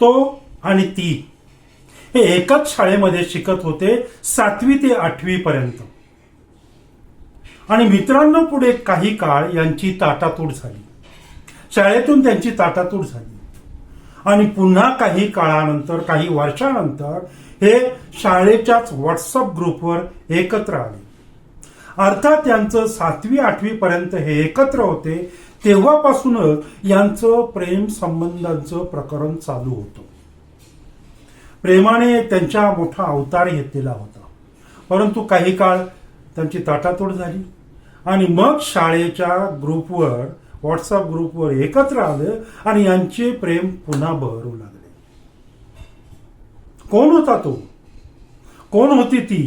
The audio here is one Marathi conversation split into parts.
तो आणि ती हे एकच शाळेमध्ये शिकत होते 7वी ते 8वी पर्यंत. आणि मित्रांनो, पुढे काही काळ यांची ताटातूट झाली. शाळेतून त्यांची ताटातूट झाली आणि पुन्हा काही काळानंतर, काही वर्षानंतर हे शाळेच्याच व्हॉट्सअप ग्रुपवर एकत्र आले. अर्थात यांचं 7वी 8वी पर्यंत हे एकत्र होते, तेव्हापासूनच यांचं प्रेम संबंधांचं प्रकरण चालू होतं. प्रेमाने त्यांच्या मोठा अवतार घेतलेला होता. परंतु काही काळ त्यांची ताटातोड झाली आणि मग शाळेच्या ग्रुपवर, व्हॉट्सअप ग्रुपवर एकत्र आलं आणि यांचे प्रेम पुन्हा बहरू लागले. कोण होता तो? कोण होती ती?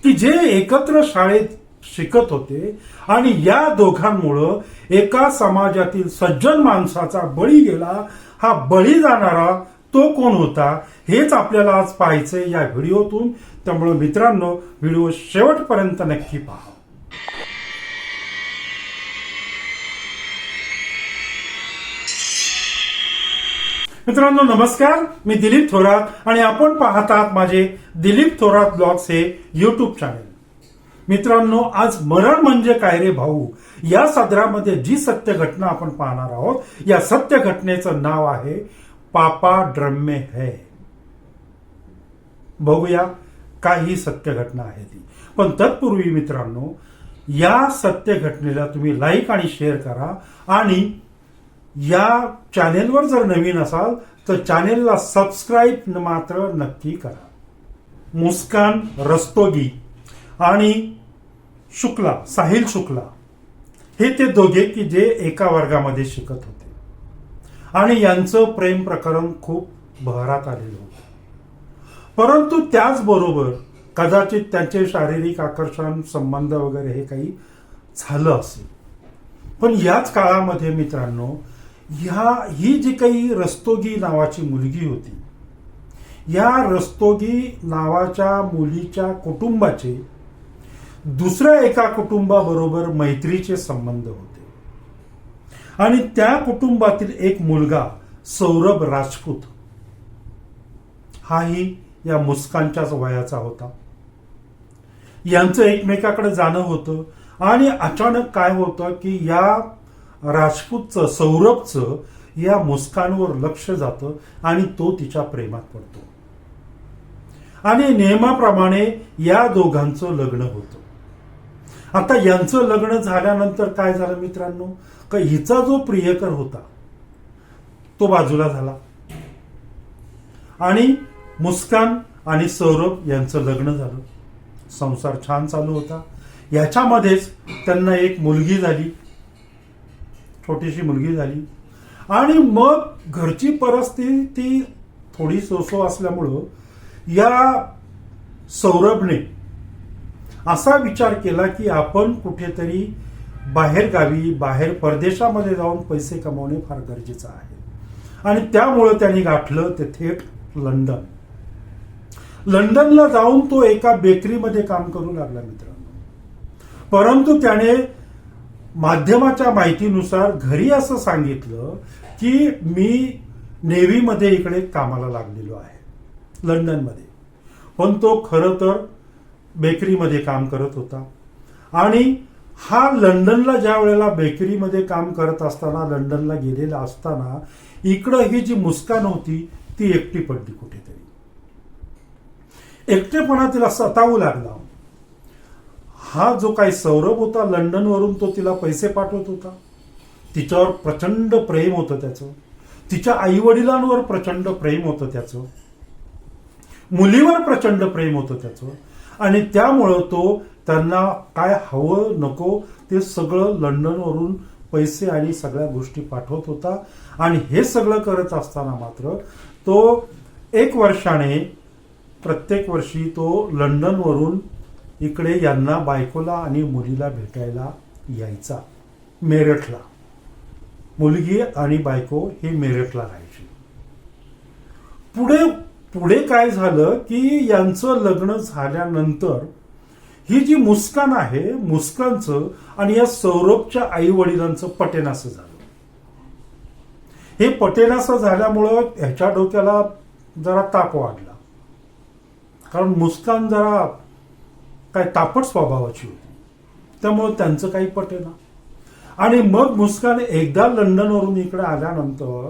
की जे एकत्र शाळेत शिकत होते आणि या दोघांमुळं एका समाजातील सज्जन माणसाचा बळी गेला. हा बळी जाणारा तो कोण होता हेच आपल्याला आज पाहायचंय या व्हिडिओतून. त्यामुळे मित्रांनो, व्हिडिओ शेवटपर्यंत नक्की पहा. मित्रांनो नमस्कार, मी दिलीप थोरात आणि आपण पाहत आहात माझे दिलीप थोरात ब्लॉग्स हे युट्यूब चॅनल. मित्रांनो, आज मरण म्हणजे काय रे भाऊ या सदरामध्ये जी सत्य घटना आपण पाहणार आहोत, या सत्य घटनेचं नाव आहे पापा ड्रम में है. बघूया काय ही सत्य घटना आहे ती. पण तत्पूर्वी मित्रांनो, या सत्य घटनेला तुम्ही लाईक आणि शेअर करा आणि या चॅनेलवर जर नवीन असाल तर चॅनेलला सबस्क्राईब मात्र नक्की करा. मुस्कान रस्तोगी आणि शुक्ला, साहिल शुक्ला हे ते दोघे की जे एका वर्गामध्ये शिकत होते आणि यांचं प्रेम प्रकरण खूप बहरात आलेलं होतं. परंतु त्याचबरोबर कदाचित त्यांचे शारीरिक आकर्षण, संबंध वगैरे हे काही झालं असेल. पण याच काळामध्ये मित्रांनो, ही जी काही रस्तोगी नावाची मुलगी होती, या रस्तोगी नावाच्या मुलीच्या कुटुंबाचे दुसऱ्या एका कुटुंबाबरोबर मैत्रीचे संबंध होते आणि त्या कुटुंबातील एक मुलगा सौरभ राजपूत हाही या मुस्कानच्याच वयाचा होता. यांचं एकमेकाकडे जाणं होतं आणि अचानक काय होतं की या राजपूतचं, सौरभचं या मुस्कानवर लक्ष जातं आणि तो तिच्या प्रेमात पडतो आणि नियमाप्रमाणे या दोघांचं लग्न होतं. आता यांचं लग्न झाल्यानंतर काय झालं मित्रांनो, का हिचा जो प्रियकर होता तो बाजूला झाला आणि मुस्कान आणि सौरभ यांचं लग्न झालं. संसार छान चालू होता. याच्यामध्येच त्यांना एक मुलगी झाली, छोटीशी मुलगी झाली. आणि मग घरची परिस्थिती थोडी सोसो असल्यामुळं या सौरभने असा विचार केला की आपण कुठेतरी बाहेर गावी, बाहेर परदेशामध्ये जाऊन पैसे कमावणे फार गरजेचं आहे. आणि त्यामुळं त्यांनी गाठलं ते थेट लंडन. लंडनला जाऊन तो एका बेकरीमध्ये काम करू लागला मित्रांनो. परंतु त्याने माध्यमाच्या माहितीनुसार घरी असं सांगितलं की मी नेव्हीमध्ये इकडे कामाला लागलेलो आहे लंडनमध्ये. पण तो खरं तर बेकरीमध्ये काम करत होता. आणि हा लंडनला ज्या वेळेला बेकरीमध्ये काम करत असताना, लंडनला गेलेला असताना, इकडं ही जी मुस्कान होती ती एकटी पडली कुठेतरी. एकटेपणा तिला सतावू लागला. हा जो काही सौरभ होता लंडनवरून, तो तिला पैसे पाठवत होता. तिच्यावर प्रचंड प्रेम होतं त्याचं. तिच्या आई वडिलांवर प्रचंड प्रेम होतं त्याचं. मुलीवर प्रचंड प्रेम होतं त्याचं. आणि त्यामुळं तो त्यांना काय हवं नको ते सगळं लंडनवरून पैसे आणि सगळ्या गोष्टी पाठवत होता. आणि हे सगळं करत असताना मात्र तो 1 वर्षाने प्रत्येक वर्षी तो लंडनवरून इकडे यांना, बायकोला आणि मुलीला भेटायला यायचा मेरठला. मुलगी आणि बायको हे मेरठला राहायची. पुढे काय झालं की यांचं लग्न झाल्यानंतर ही जी मुस्कान आहे, मुस्कानचं आणि या सौरभच्या आई वडिलांचं पटेनासं झालं. हे पटेनासं झाल्यामुळं ह्याच्या डोक्याला जरा ताप वाढला, कारण मुस्कान जरा काय तापट स्वभावाची होती, त्यामुळे त्यांचं काही पटेना. आणि मग मुस्कान एकदा लंडनवरून इकडे आल्यानंतर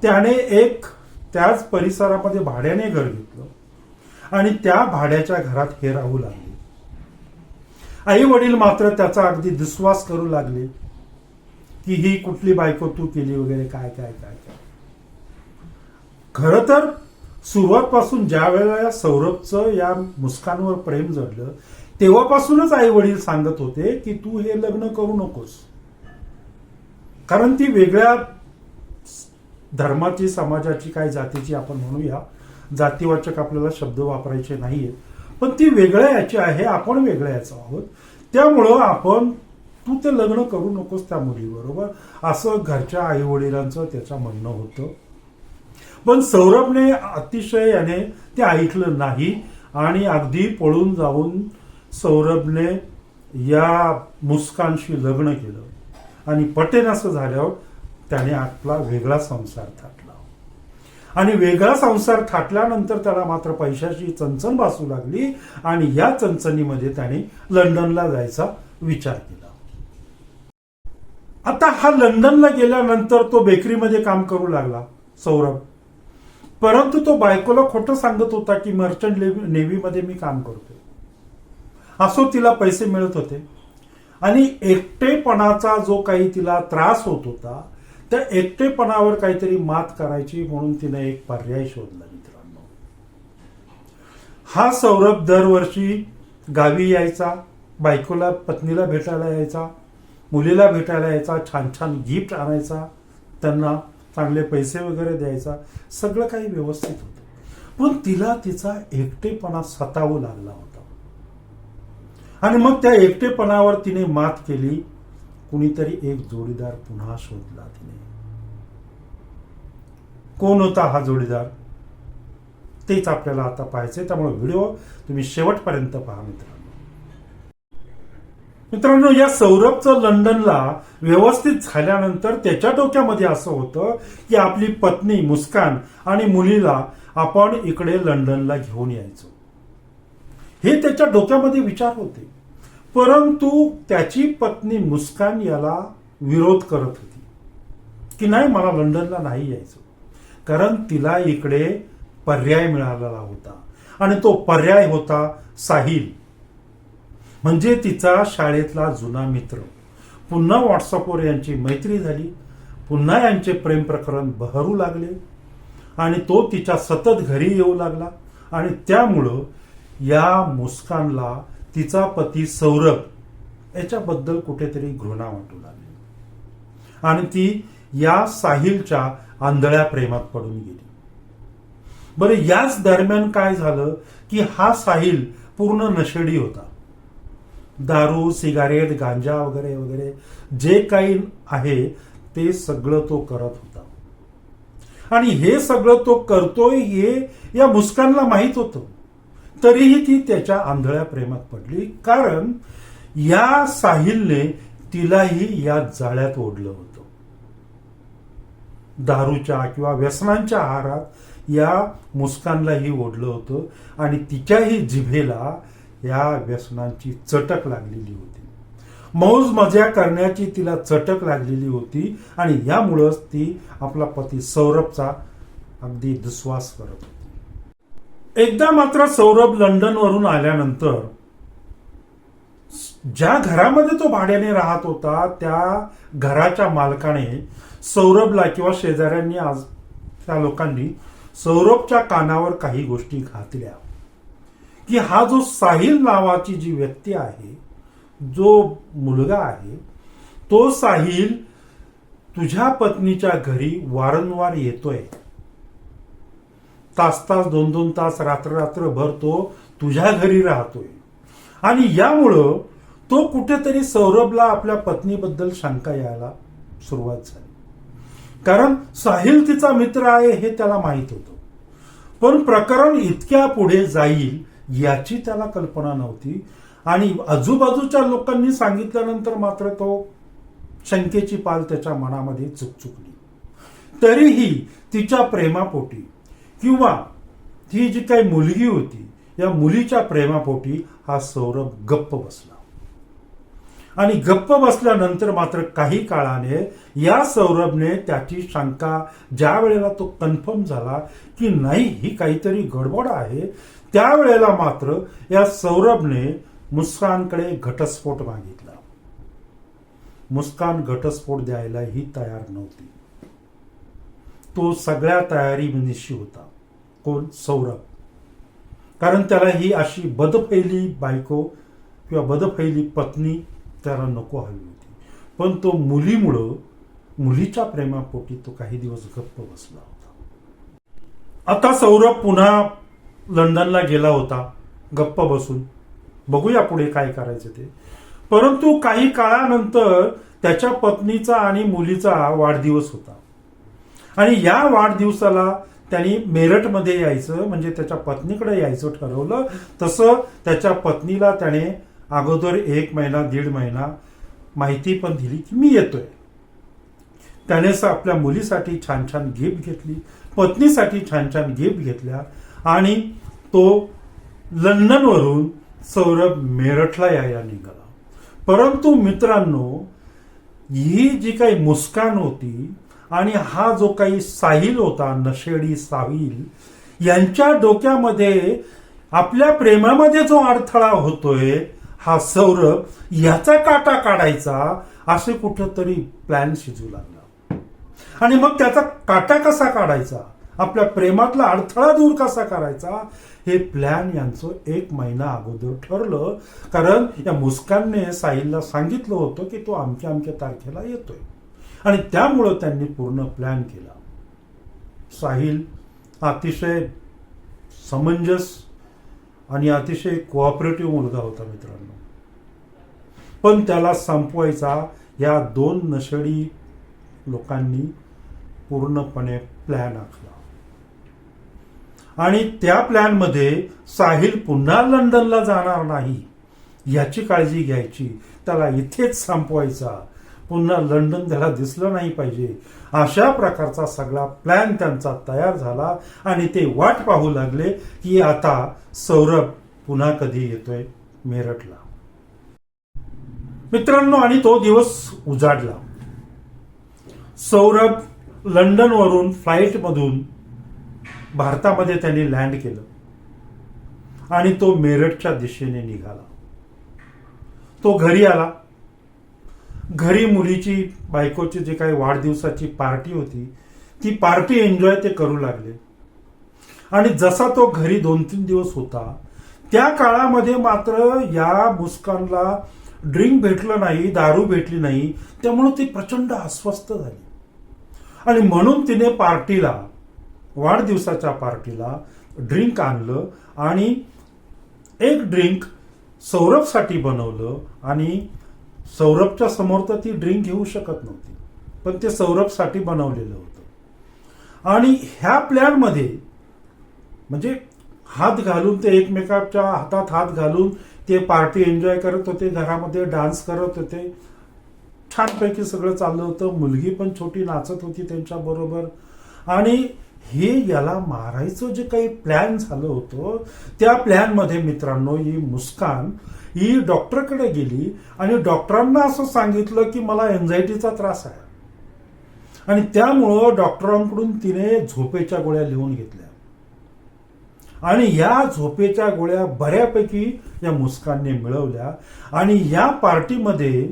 त्याने एक त्याच परिसरामध्ये भाड्याने घर घेतलं आणि त्या भाड्याच्या घरात हे राहू लागले. आई वडील मात्र त्याचा अगदी दुस्वास करू लागले की ही कुठली बायको तू केली वगैरे, काय काय काय काय. खरं तर सुरुवातपासून ज्या वेळेला सौरभचं या मुस्कानवर प्रेम जडलं तेव्हापासूनच आई वडील सांगत होते की तू हे लग्न करू नकोस, कारण ती वेगळ्या धर्माची, समाजाची, काय जातीची आपण म्हणूया, जातीवाचक आपल्याला शब्द वापरायचे नाहीये, पण ती वेगळ्या याची आहे, आपण वेगळ्या याचं आहोत, त्यामुळं तू ते लग्न करू नकोस त्या मुलीबरोबर, असं घरच्या आई वडिलांचं त्याचं म्हणणं होतं. पण सौरभने अतिशय याने ते ऐकलं नाही आणि अगदी पळून जाऊन सौरभने या मुस्कानशी लग्न केलं आणि पटेनासं झाल्यावर त्याने आपला वेगळा संसार थाटला. आणि वेगळा संसार थाटल्यानंतर त्याला मात्र पैशाची चणचण भासू लागली आणि या चणचणीमध्ये त्याने लंडनला जायचा विचार केला. आता हा लंडनला गेल्यानंतर तो बेकरीमध्ये काम करू लागला सौरभ, परंतु तो बायकोला खोटं सांगत होता की मर्चंट नेव्हीमध्ये मी काम करतोय. असो तिला पैसे मिळत होते आणि एकटेपणाचा जो काही तिला त्रास होत होता त्या एकटेपणावर काहीतरी मात करायची म्हणून तिने एक पर्याय शोधला. मित्रांनो, हा सौरभ दरवर्षी गावी यायचा, बायकोला, पत्नीला भेटायला यायचा, मुलीला भेटायला यायचा, छान छान गिफ्ट आणायचा, त्यांना चांगले पैसे वगैरे द्यायचा, सगळं काही व्यवस्थित होतं. पण तिला तिचा एकटेपणा सतावू लागला होता आणि मग त्या एकटेपणावर तिने मात केली. कुणीतरी एक जोडीदार पुन्हा शोधला तिने. कोण होता हा जोडीदार तेच आपल्याला आता पाहायचंय, त्यामुळे व्हिडिओ तुम्ही शेवटपर्यंत पहा. मित्रांनो, या सौरभचं लंडनला व्यवस्थित झाल्यानंतर त्याच्या डोक्यामध्ये असं होतं की आपली पत्नी मुस्कान आणि मुलीला आपण इकडे लंडनला घेऊन यायचो, हे त्याच्या डोक्यामध्ये विचार होते. परंतु त्याची पत्नी मुस्कान याला विरोध करत होती की नाही, मला लंडनला नाही यायचं, कारण तिला इकडे पर्याय मिळालेला होता आणि तो पर्याय होता साहिल, म्हणजे तिचा शाळेतला जुना मित्र. पुन्हा व्हॉट्सअपवर यांची मैत्री झाली, पुन्हा यांचे प्रेम प्रकरण बहरू लागले आणि तो तिच्या सतत घरी येऊ लागला आणि त्यामुळं या मुस्कानला तिचा पती सौरभ याच्याबद्दल कुठेतरी घृणा वाटू लागली आणि ती या साहिलच्या आंधळ्या प्रेमात पडून गेली. बरं, याच दरम्यान काय झालं की हा साहिल पूर्ण नशेडी होता. दारू, सिगारेट, गांजा वगैरे वगैरे जे काही आहे ते सगळं तो करत होता आणि हे सगळं तो करतोय हे या मुस्कानला माहित होतं. तरीही ती त्याच्या आंधळ्या प्रेमात पडली, कारण या साहिलने तिलाही या जाळ्यात ओढलं होतं. दारूच्या किंवा व्यसनांच्या आहारात या मुस्कानलाही ओढलं होतं आणि तिच्याही जिभेला या व्यसनांची चटक लागलेली होती. मौज मजा करण्याची तिला चटक लागलेली होती आणि यामुळंच ती आपला पती सौरभचा अगदी दुस्वास करत होती. एकदा मात्र सौरभ लंडनवरून आल्यानंतर ज्या घरामध्ये तो भाड्याने राहत होता त्या घराच्या मालकाने सौरभला किंवा शेजाऱ्यांनी, आज त्या लोकांनी सौरभच्या कानावर काही गोष्टी घातल्या की हा जो साहिल नावाची जी व्यक्ती आहे, जो मुलगा आहे, तो साहिल तुझ्या पत्नीच्या घरी वारंवार येतोय, तास तास, 2-2 तास, रात्रभर तो तुझ्या घरी राहतोय आणि यामुळं तो कुठेतरी सौरभला आपल्या पत्नीबद्दल शंका यायला सुरुवात झाली. कारण साहिल तिचा मित्र आहे हे त्याला माहित होतं, पण प्रकरण इतक्या पुढे जाईल याची त्याला कल्पना नव्हती आणि आजूबाजूच्या लोकांनी सांगितल्यानंतर मात्र तो शंकेची पाल त्याच्या मनामध्ये चुकचुकली. तरीही तिच्या प्रेमापोटी किंवा ती जी काही मुलगी होती या मुलीच्या प्रेमापोटी हा सौरभ गप्प बसला. आणि गप्प बसल्यानंतर मात्र काही काळाने या सौरभने त्याची शंका, ज्या वेळेला तो कन्फर्म झाला की नाही ही काहीतरी गडबड आहे, त्यावेळेला मात्र या सौरभने मुस्कानकडे घटस्फोट मागितला. मुस्कान घटस्फोट द्यायलाही तयार नव्हती. तो सगळ्या तयारीनिशी होता. कोण? सौरभ. कारण त्याला ही अशी बदफैली बायको किंवा बदफैली पत्नी त्याला नको हवी होती. पण तो मुलीमुळं, मुलीच्या प्रेमापोटी तो काही दिवस गप्प बसला होता. आता सौरभ पुन्हा लंडनला गेला होता गप्प बसून. बघूया पुढे काय करायचं ते. परंतु काही काळानंतर त्याच्या पत्नीचा आणि मुलीचा वाढदिवस होता. आणि या वाढदिवसाला त्यांनी मेरठमध्ये यायचं, म्हणजे त्याच्या पत्नीकडे यायचं ठरवलं. तसं त्याच्या पत्नीला त्याने अगोदर 1 महिना 1.5 महिना माहिती पण दिली की मी येतोय. त्याने आपल्या मुलीसाठी छान छान गिफ्ट घेतली, पत्नीसाठी छान छान गिफ्ट घेतल्या आणि तो लंडनवरून सौरभ मेरठला यायला निघाला. परंतु मित्रांनो, ही जी काही मुस्कान होती आणि हा जो काही साहिल होता, नशेडी साहिल, यांच्या डोक्यामध्ये आपल्या प्रेमामध्ये जो अडथळा होतोय हा सौरभ याचा काटा काढायचा असे कुठंतरी प्लॅन शिजू लागला. आणि मग त्याचा काटा कसा काढायचा, आपल्या प्रेमातला अडथळा दूर कसा करायचा, हे प्लॅन यांचं 1 महिना अगोदर ठरलं. कारण या मुस्कानने साहिलला सांगितलं होतं की तो अमक्या अमक्या तारखेला येतोय आणि त्यामुळं त्यांनी पूर्ण प्लॅन केला. साहिल अतिशय समंजस आणि अतिशय कोऑपरेटिव्ह मुलगा होता मित्रांनो. पण त्याला संपवायचा या 2 नशेडी लोकांनी पूर्णपणे प्लॅन आखला. आणि त्या प्लॅनमध्ये साहिल पुन्हा लंडनला जाणार नाही याची काळजी घ्यायची, त्याला इथेच संपवायचा, पुन्हा लंडन त्याला दिसलं नाही पाहिजे, अशा प्रकारचा सगळा प्लॅन त्यांचा तयार झाला. आणि ते वाट पाहू लागले की आता सौरभ पुन्हा कधी येतोय मेरठला. मित्रांनो, आणि तो दिवस उजाडला. सौरभ लंडनवरून फ्लाईटमधून भारतामध्ये त्यांनी लँड केलं आणि तो मेरठच्या दिशेने निघाला. तो घरी आला. घरी मुलीची, बायकोची जे काही वाढदिवसाची पार्टी होती ती पार्टी एन्जॉय ते करू लागले. आणि जसा तो घरी 2-3 दिवस होता त्या काळामध्ये मात्र या मुस्कानला ड्रिंक भेटलं नाही, दारू भेटली नाही. त्यामुळे ती प्रचंड अस्वस्थ झाली आणि म्हणून तिने पार्टीला, वाढदिवसाच्या पार्टीला ड्रिंक आणलं आणि एक ड्रिंक सौरभसाठी बनवलं. आणि सौरभच्या समोर तर ती ड्रिंक घेऊ शकत नव्हती, पण ते सौरभसाठी बनवलेलं होतं. आणि ह्या प्लॅनमध्ये म्हणजे हात घालून ते एकमेकाच्या हातात हात घालून ते पार्टी एन्जॉय करत होते, घरामध्ये डान्स करत होते, छानपैकी सगळं चाललं होतं. मुलगी पण छोटी नाचत होती त्यांच्या बरोबर. आणि हे याला मारायचं जे काही प्लॅन झालं होतं त्या प्लॅनमध्ये मित्रांनो ही मुस्कान ही डॉक्टरकडे गेली आणि डॉक्टरांना असं सांगितलं की मला एन्झायटीचा त्रास आहे. आणि त्यामुळं डॉक्टरांकडून तिने झोपेच्या गोळ्या लिहून घेतल्या. आणि या झोपेच्या गोळ्या बऱ्यापैकी या मुस्कानने मिळवल्या. आणि या पार्टीमध्ये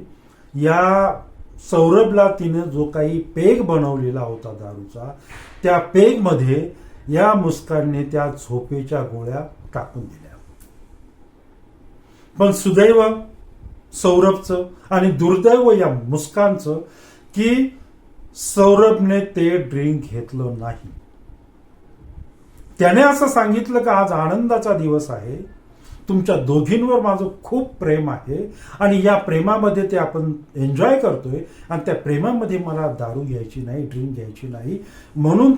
या सौरभला तिने जो काही पेग बनवलेला होता दारूचा, त्या पेगमध्ये या मुस्कानने त्या झोपेच्या गोळ्या टाकून दिल्या. पण सुदैव सौरभचं आणि दुर्दैव या मुस्कानचं की सौरभने ते ड्रिंक घेतलं नाही. त्याने असं सांगितलं की आज आनंदाचा दिवस आहे, तुमच्या दोघींवर माझं खूप प्रेम आहे आणि या प्रेमामध्ये ते आपण एन्जॉय करतोय आणि त्या प्रेमामध्ये मला दारू घ्यायची नाही, ड्रिंक घ्यायची नाही. म्हणून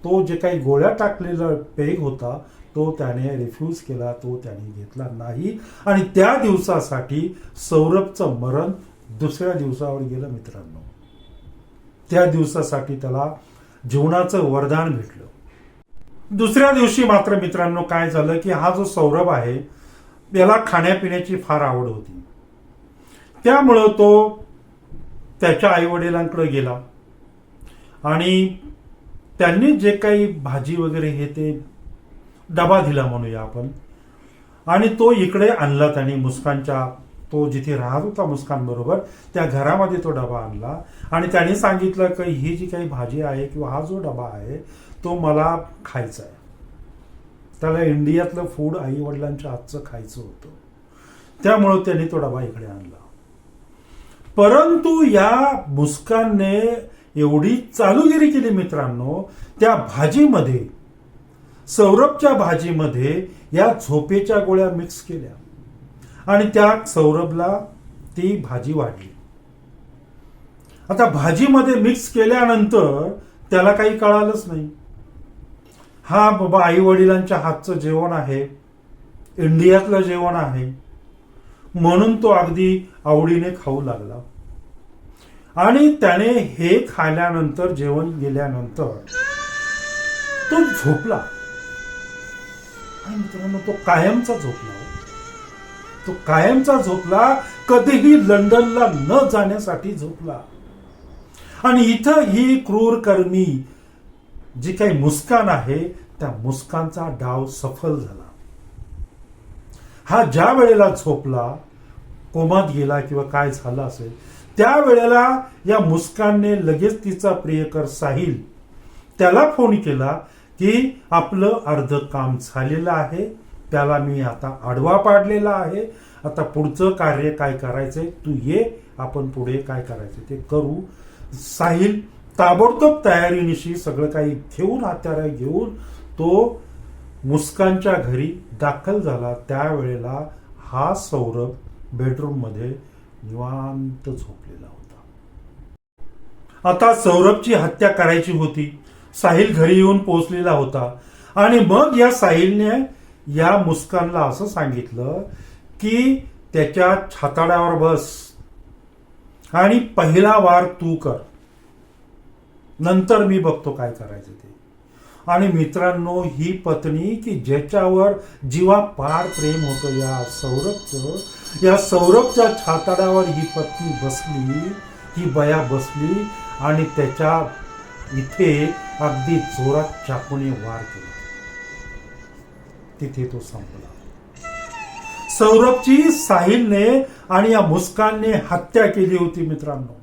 तो जे काही गोळ्या टाकलेला पेग होता तो त्याने रिफ्यूज केला, तो त्याने घेतला नाही. आणि त्या दिवसासाठी सौरभचं मरण दुसऱ्या दिवसावर गेलं मित्रांनो. त्या दिवसासाठी त्याला जीवनाचं वरदान भेटलं. दुसऱ्या दिवशी मात्र मित्रांनो काय झालं की हा जो सौरभ आहे त्याला खाण्यापिण्याची फार आवड होती. त्यामुळं तो त्याच्या आईवडिलांकडे गेला आणि त्यांनी जे काही भाजी वगैरे हे ते डबा दिला म्हणूया आपण, आणि तो इकडे आणला. त्यांनी मुस्कानच्या, तो जिथे राहत होता मुस्कान बरोबर, त्या घरामध्ये तो डबा आणला आणि त्याने सांगितलं की ही जी काही भाजी आहे किंवा हा जो डबा आहे तो मला खायचा आहे. त्याला इंडियातलं फूड आई वडिलांच्या हातचं खायचं होतं, त्यामुळं त्याने तो डबा इकडे आणला. परंतु या मुस्कानने एवढी चालूगिरी केली मित्रांनो, त्या भाजीमध्ये, सौरभच्या भाजीमध्ये या झोपेच्या गोळ्या मिक्स केल्या आणि त्या सौरभला ती भाजी वाढली. आता भाजीमध्ये मिक्स केल्यानंतर त्याला काही कळालंच नाही. हा बाबा आई वडिलांच्या हातचं जेवण आहे, इंडियातलं जेवण आहे म्हणून तो अगदी आवडीने खाऊ लागला. आणि त्याने हे खाल्यानंतर, जेवण गेल्यानंतर तो झोपला. आणि मित्रांनो तो कायमचा झोपला. तो कायमचा झोपला, कधीही लंडनला न जाण्यासाठी झोपला. आणि इथं ही क्रूरकर्मी जी काही मुस्कान आहे त्या मुस्कानचा डाव सफल झाला. हा ज्या वेळेला झोपला, कोमात गेला किंवा काय झालं असेल, त्यावेळेला या मुस्कानने लगेच तिचा प्रियकर साहिल त्याला फोन केला की आपलं अर्ध काम झालेलं आहे, त्याला मी आता आडवा पाडलेला आहे, आता पुढचं कार्य काय करायचंय तू ये, आपण पुढे काय करायचं ते करू. साहिल ताबडतोब तयारीनिशी सगळं काही घेऊन, हत्यारे घेऊन तो मुस्कानच्या घरी दाखल झाला. त्यावेळेला हा सौरभ बेडरूम मध्ये निवांत झोपलेला होता. आता सौरभची हत्या करायची होती. साहिल घरी येऊन पोहोचलेला होता आणि मग या साहिलने या मुस्कानला असं सांगितलं की त्याच्या छाताडावर बस आणि पहिला वार तू कर, नंतर मी बघतो काय करायचं ते. आणि मित्रांनो ही पत्नी की ज्याच्यावर जीवापाड प्रेम होतं या सौरभचं, या सौरभच्या छाताडावर ही पत्नी बसली, ही बया बसली आणि त्याच्या इथे अगदी जोरात चाकूने वार केला. तिथे तो संपला. सौरभची साहिलने आणि या मुस्कानने हत्या केली होती मित्रांनो.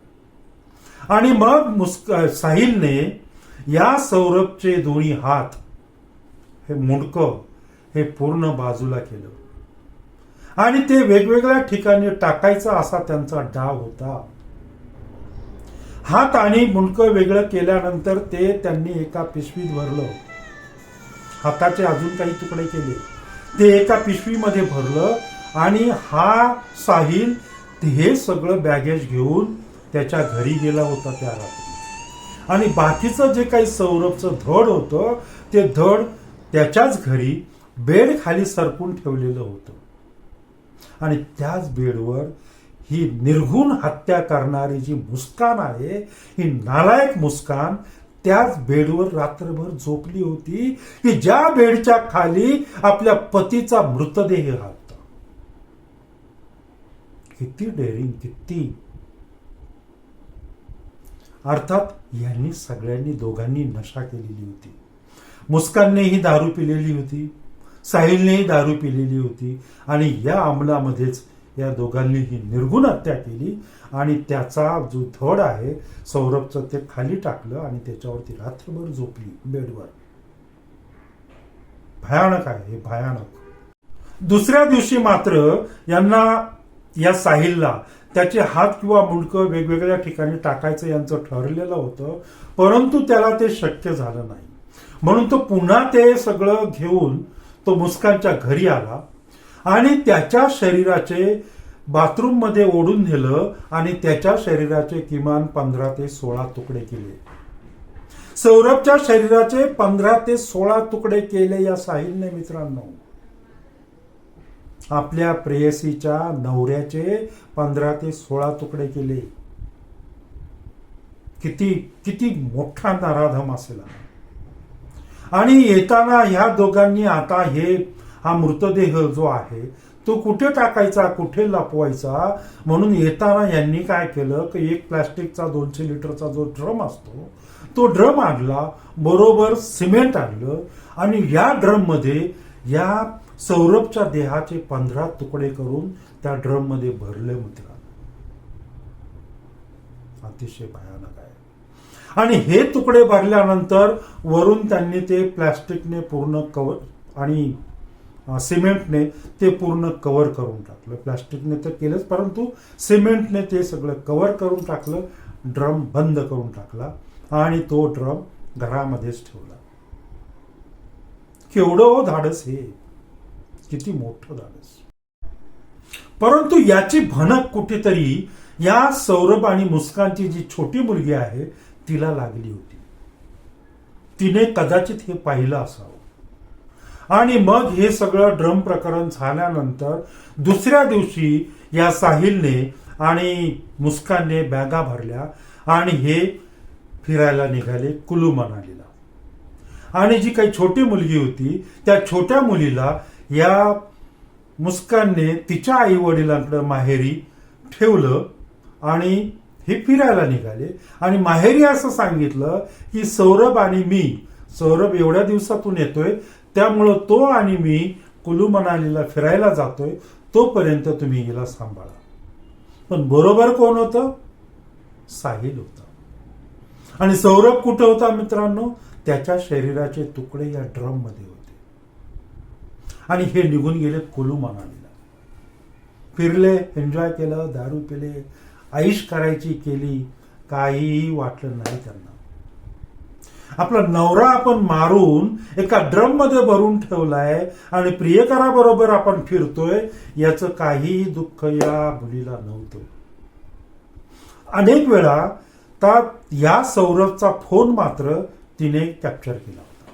आणि मग साहिलने या सौरभचे दोन्ही हात, हे मुंडकं हे पूर्ण बाजूला केलं आणि ते वेगवेगळ्या ठिकाणी टाकायचा असा त्यांचा डाव होता. हात आणि मुंडकं वेगळं केल्यानंतर ते त्यांनी एका पिशवीत भरलं. हाताचे अजून काही तुकडे केले, ते एका पिशवीमध्ये भरलं आणि हा साहिल हे सगळं बॅगेज घेऊन त्याच्या घरी गेला होता त्या रात्री. आणि बाकीचं जे काही सौरभचं धड होतं ते धड त्याच्याच घरी बेड खाली सरकून ठेवलेलं होतं. आणि त्याच बेडवर ही निर्घुण हत्या करणारी जी मुस्कान आहे, ही नालायक मुस्कान त्याच बेडवर रात्रभर झोपली होती की ज्या बेडच्या खाली आपल्या पतीचा मृतदेह होता. किती डेअरिंग, किती. अर्थात यांनी सगळ्यांनी, दोघांनी नशा केलेली होती. मुस्काननेही दारू पिलेली होती, साहिलनेही दारू पिलेली होती आणि या अंमलामध्येच या दोघांनी ही निर्गुण हत्या केली. आणि त्याचा जो धड आहे सौरभचं ते खाली टाकलं आणि त्याच्यावरती रात्रभर झोपली बेडवर. भयानक आहे हे, भयानक. दुसऱ्या दिवशी मात्र यांना, या साहिलला त्याचे हात किंवा मुंडकं वेगवेगळ्या ठिकाणी टाकायचं यांचं ठरलेलं होतं, परंतु त्याला ते शक्य झालं नाही. म्हणून तो पुन्हा ते सगळं घेऊन तो मुस्कानच्या घरी आला आणि त्याच्या शरीराचे बाथरूम मध्ये ओढून नेलं आणि त्याच्या शरीराचे किमान 15 ते 16 तुकडे केले. सौरभच्या शरीराचे 15 ते 16 तुकडे केले या साहिलने मित्रांनो. आपल्या प्रेयसीच्या नवऱ्याचे 15 ते 16 तुकडे केले. किती किती मोठा नराधम असेल हा. आणि येताना ह्या दोघांनी आता हा मृतदेह जो आहे तो कुठे टाकायचा, कुठे लपवायचा, म्हणून येताना यांनी काय केलं की एक प्लास्टिकचा 200 लिटरचा जो ड्रम असतो तो ड्रम आणला, बरोबर सिमेंट आणलं आणि या ड्रम मध्ये या सौरभच्या देहाचे 15 तुकडे करून त्या ड्रम मध्ये भरले मित्रांनो. अतिशय भयानक आहे. आणि हे तुकडे भरल्यानंतर वरून त्यांनी ते प्लास्टिकने पूर्ण कव्हर आणि सिमेंटने ते पूर्ण कव्हर करून टाकलं. प्लास्टिकने तर केलंच, परंतु सिमेंटने ते सगळं कव्हर करून टाकलं. ड्रम बंद करून टाकला आणि तो ड्रम घरामध्येच ठेवला. केवढं धाडस हे, किती मोठं धाडस. परंतु याची भनक कुठेतरी या सौरभ आणि मुस्कानची जी छोटी मुलगी आहे तिला लागली होती. तिने कदाचित हे पाहिलं असावं. आणि मग हे सगळं ड्रम प्रकरण झाल्यानंतर दुसऱ्या दिवशी या साहिलने आणि मुस्कानने बॅगा भरल्या आणि हे फिरायला निघाले कुलू मनालीला. आणि जी काही छोटी मुलगी होती त्या छोट्या मुलीला या मुस्कानने तिच्या आई वडिलांकडे माहेरी ठेवलं आणि हे फिरायला निघाले. आणि माहेरी असं सांगितलं की सौरभ आणि मी, सौरभ एवढ्या दिवसातून येतोय त्यामुळं तो आणि मी कुलू मनालीला फिरायला जातोय, तोपर्यंत तुम्ही हिला सांभाळा. पण बरोबर कोण होतं? साहिल होता. आणि सौरभ कुठं होता मित्रांनो? त्याच्या शरीराचे तुकडे या ड्रम मध्ये होते. आणि हे निघून गेले कुलू मनालीला. फिरले, एन्जॉय केलं, दारू पिले, ऐश करायची केली, काहीही वाटलं नाही त्यांना. आपला नवरा आपण मारून एका ड्रम मध्ये भरून ठेवलाय आणि प्रियकराबरोबर आपण फिरतोय, याचं काहीही दुःख या मुलीला नव्हतं. अनेक वेळा तर या सौरभचा फोन मात्र तिने कॅप्चर केला होता.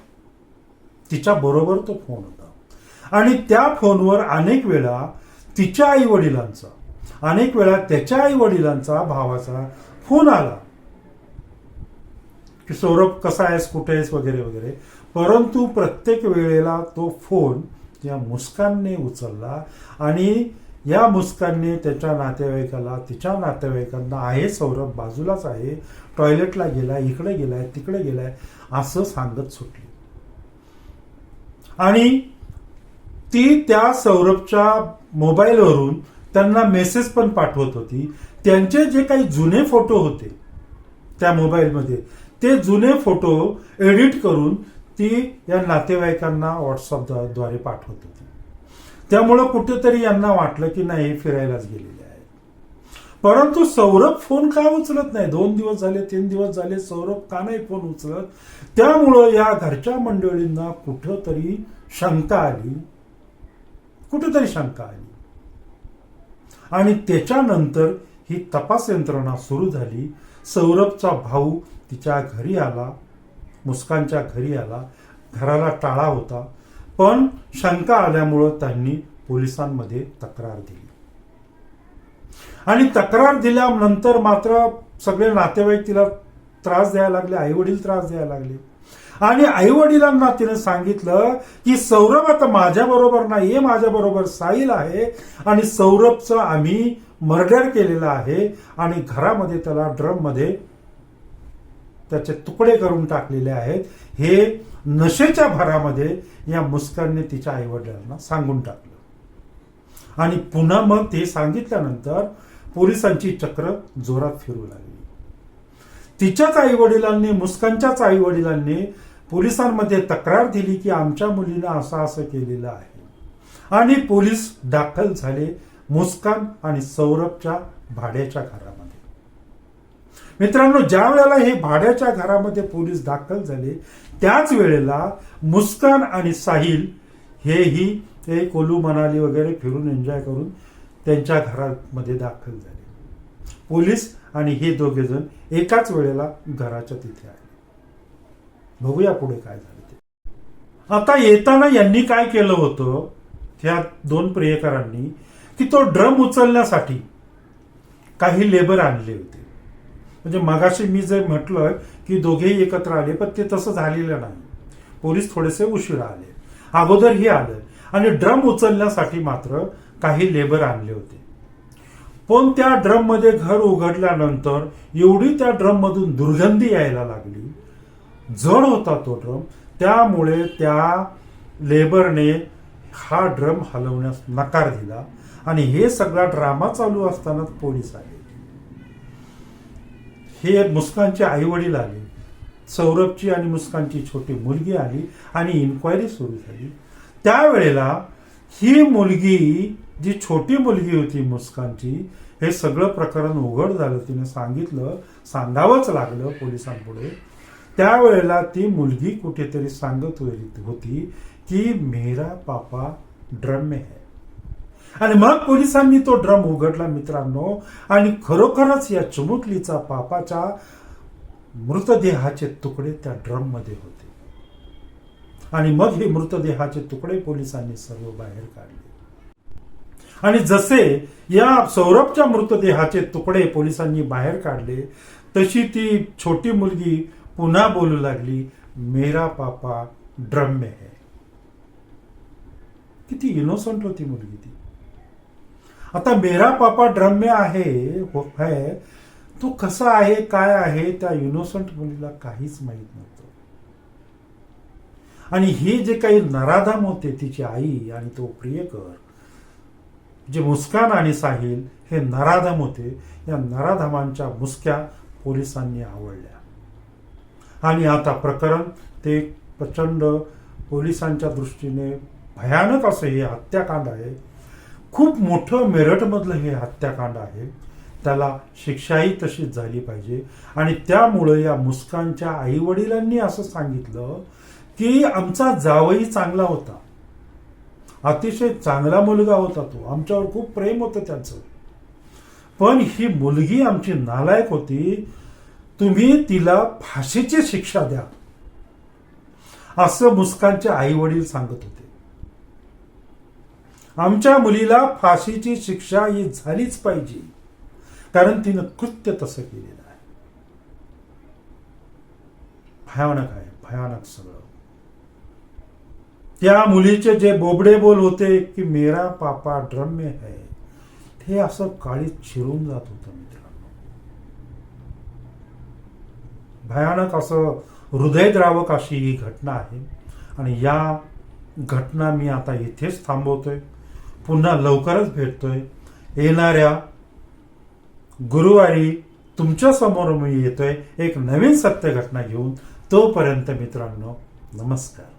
तिच्या बरोबर तो फोन होता आणि त्या फोनवर अनेक वेळा तिच्या आई वडिलांचा, अनेक वेळा त्याच्या आई वडिलांचा, भावाचा फोन आला की सौरभ कसा आहेस, कुठे आहेस, वगैरे वगैरे. परंतु प्रत्येक वेळेला तो फोन या मुस्कानने उचलला आणि या मुस्कानने त्याच्या नातेवाईकाला, तिच्या नातेवाईकांना आहे सौरभ बाजूलाच आहे, टॉयलेटला गेलाय, इकडे गेलाय, तिकडे गेलाय असं सांगत सुटली. आणि ती त्या सौरभच्या मोबाईलवरून त्यांना मेसेज पण पाठवत होती. त्यांचे जे काही जुने फोटो होते त्या मोबाईलमध्ये, ते जुने फोटो एडिट करून ती या नातेवाईकांना व्हॉट्सअपद्वारे पाठवत होती. त्यामुळं कुठेतरी यांना वाटलं की नाही फिरायलाच गेलेले आहे. परंतु सौरभ फोन का उचलत नाही? 2 दिवस झाले, 3 दिवस झाले सौरभ का नाही फोन उचलत? त्यामुळं या घरच्या मंडळींना कुठंतरी शंका आली, कुठेतरी शंका आली. आणि त्याच्यानंतर ही तपास यंत्रणा सुरू झाली. सौरभचा भाऊ तिच्या घरी आला, मुस्कानच्या घरी आला. घराला टाळा होता, पण शंका आल्यामुळं त्यांनी पोलिसांमध्ये तक्रार दिली. आणि तक्रार दिल्यानंतर मात्र सगळे नातेवाईक तिला त्रास द्यायला लागले, आई वडील त्रास द्यायला लागले. आणि आई वडिलांना तिने सांगितलं की सौरभ आता माझ्या बरोबर नाहीये, माझ्या बरोबर साहिल आहे आणि सौरभचं आम्ही मर्डर केलेलं आहे आणि घरामध्ये त्याला ड्रम मध्ये त्याचे तुकडे करून टाकलेले आहेत. हे नशेच्या भरामध्ये या मुस्कानने तिच्या आई वडिलांना सांगून टाकलं. आणि पुन्हा मग ते सांगितल्यानंतर पोलिसांची चक्र जोरात फिरू लागली. तिच्याच आई वडिलांनी, मुस्कानच्याच आई वडिलांनी पोलिसांमध्ये तक्रार दिली की आमच्या मुलीनं असं असं केलेलं आहे. आणि पोलीस दाखल झाले मुस्कान आणि सौरभच्या भाड्याच्या घरामध्ये. मित्रांनो, ज्या वेळेला हे भाड्याच्या घरामध्ये पोलीस दाखल झाले त्याच वेळेला मुस्कान आणि साहिल हेही कुलू मनाली वगैरे फिरून एन्जॉय करून त्यांच्या घरामध्ये दाखल झाले. पोलीस आणि हे दोघे जण एकाच वेळेला घराच्या तिथे आले. बघूया पुढे काय झालं ते. आता येताना यांनी काय केलं होतं त्या 2 प्रियकरांनी की तो ड्रम उचलण्यासाठी काही लेबर आणले होते. म्हणजे मगाशी मी जे म्हटलं की दोघेही एकत्र आले, पण ते तसं झालेलं नाही. पोलीस थोडेसे उशिरा आले, अगोदरही आले आणि ड्रम उचलण्यासाठी मात्र काही लेबर आणले होते. पण त्या ड्रम मध्ये घर उघडल्यानंतर एवढी त्या ड्रम मधून दुर्गंधी यायला लागली, जड होता तो ड्रम, त्यामुळे त्या लेबरने हा ड्रम हलवण्यास नकार दिला आणि हे सगळा ड्रामा चालू असताना पोलीस आले. हे मुस्कानचे आई वडील आले, सौरभची आणि मुस्कानची छोटी मुलगी आली आणि इन्क्वायरी सुरू झाली. त्यावेळेला ही मुलगी, जी छोटी मुलगी होती मुस्कानची, हे सगळं प्रकरण उघड झालं. तिने सांगितलं, सांगावंच लागलं पोलिसांपुढे. त्यावेळेला ती मुलगी कुठेतरी सांगत होती की मेरा पापा ड्रम में है. आणि मग पोलिसांनी तो ड्रम उघडला मित्रांनो, आणि खरोखरच या चिमुकलीचा पापाच्या मृतदेहाचे तुकडे त्या ड्रम मध्ये होते. आणि मग हे मृतदेहाचे तुकडे पोलिसांनी सर्व बाहेर काढले. आणि जसे या सौरभच्या मृतदेहाचे तुकडे पोलिसांनी बाहेर काढले, तशी ती छोटी मुलगी पुन्हा बोलू लागली, मेरा पापा ड्रम में है. किती इनोसंट होती मुलगी ती. आता मेरा पापा ड्रम में आहे तो कसा आहे, काय आहे, त्या इनोसंट मुलीला काहीच माहित नव्हतं. आणि हे जे काही नराधाम होते, तिची आई आणि तो प्रियकर, जे मुस्कान आणि साहिल, हे नराधाम होते. या नराधामांच्या मुसक्या पोलिसांनी आवडल्या आणि आता प्रकरण ते प्रचंड पोलिसांच्या दृष्टीने भयानक असं हे हत्याकांड आहे. खूप मोठं मेरठमधलं हे हत्याकांड आहे. त्याला शिक्षाही तशीच झाली पाहिजे. आणि त्यामुळे या मुस्कानच्या आई वडिलांनी असं सांगितलं की आमचा जावई चांगला होता, अतिशय चांगला मुलगा होता, तो आमच्यावर खूप प्रेम होतं त्याचं, पण ही मुलगी आमची नालायक होती, तुम्ही तिला फाशीची शिक्षा द्या, असं मुस्कानचे आई वडील सांगत होते. आमच्या मुलीला फाशीची शिक्षा ही झालीच पाहिजे, कारण तिनं कृत्य तसं केलेलं आहे. भयानक आहे, भयानक सगळं. त्या मुलीचे जे बोबडे बोल होते की मेरा पापा ड्रम में है, ते असं काळीत चिरून जात होतं मित्रांनो. भयानक असं हृदयद्रावक अशी ही घटना आहे. आणि या घटना मी आता इथेच थांबवतोय. पुन्हा लवकरच भेटतोय. येणाऱ्या गुरुवारी तुमच्या समोर मी येतोय एक नवीन सत्य घटना घेऊन. तोपर्यंत मित्रांनो, नमस्कार.